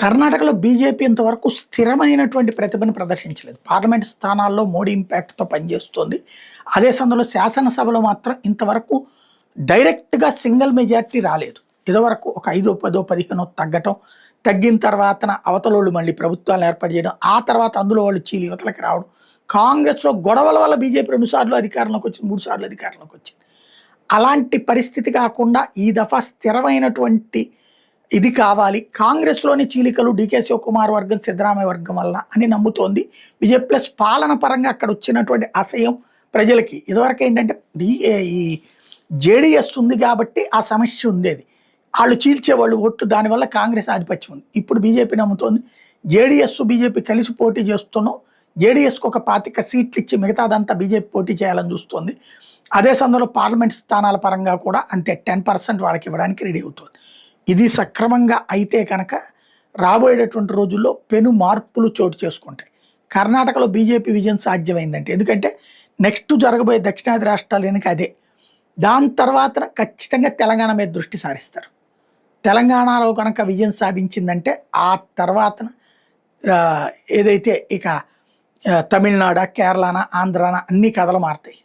కర్ణాటకలో బీజేపీ ఇంతవరకు స్థిరమైనటువంటి ప్రతిభను ప్రదర్శించలేదు. పార్లమెంట్ స్థానాల్లో మోడీ ఇంపాక్ట్‌తో పనిచేస్తోంది. అదే సమయంలో శాసనసభలో మాత్రం ఇంతవరకు డైరెక్ట్‌గా సింగిల్ మెజారిటీ రాలేదు. ఇదివరకు ఒక 5, 10, 15 తగ్గటం, తగ్గిన తర్వాతన అవతలోళ్ళు మళ్ళీ ప్రభుత్వాలను ఏర్పాటు చేయడం, ఆ తర్వాత అందులో వాళ్ళు చీలి యువతలకి రావడం. కాంగ్రెస్‌లో గొడవల వల్ల బీజేపీ 2 సార్లు అధికారంలోకి వచ్చింది, 3 సార్లు అధికారంలోకి వచ్చింది. అలాంటి పరిస్థితి కాకుండా ఈ దఫా స్థిరమైనటువంటి ఇది కావాలి. కాంగ్రెస్‌లోని చీలికలు డీకే శివకుమార్ వర్గం, సిద్ధరామయ్య వర్గం వల్ల అని నమ్ముతోంది బీజేపీ. ప్లస్ పాలన పరంగా అక్కడ వచ్చినటువంటి అసహ్యం ప్రజలకి. ఇదివరకు ఏంటంటే ఈ జేడీఎస్ ఉంది కాబట్టి ఆ సమస్య ఉండేది. ఆళ్ళు చీల్చేవాళ్ళు ఓట్లు, దానివల్ల కాంగ్రెస్ ఆధిపత్యం ఉంది. ఇప్పుడు బీజేపీ నమ్ముతోంది జేడీఎస్, బీజేపీ కలిసి పోటీ చేస్తున్నాం. జేడీఎస్‌కి ఒక 25 సీట్లు ఇచ్చి మిగతాదంతా బీజేపీ పోటీ చేయాలని చూస్తోంది. అదే సమయంలో పార్లమెంట్ స్థానాల పరంగా కూడా అంతే 10% వాళ్ళకి ఇవ్వడానికి రెడీ అవుతుంది. ఇది సక్రమంగా అయితే కనుక రాబోయేటటువంటి రోజుల్లో పెను మార్పులు చోటు చేసుకుంటాయి. కర్ణాటకలో బీజేపీ విజయం సాధ్యమైందంటే, ఎందుకంటే నెక్స్ట్ జరగబోయే దక్షిణాది రాష్ట్రాలు వెనుక అదే. దాని తర్వాత ఖచ్చితంగా తెలంగాణ మీద దృష్టి సారిస్తారు. తెలంగాణలో కనుక విజయం సాధించిందంటే ఆ తర్వాత ఏదైతే ఇక తమిళనాడు, కేరళన, ఆంధ్రాన అన్ని కథలు మారుతాయి.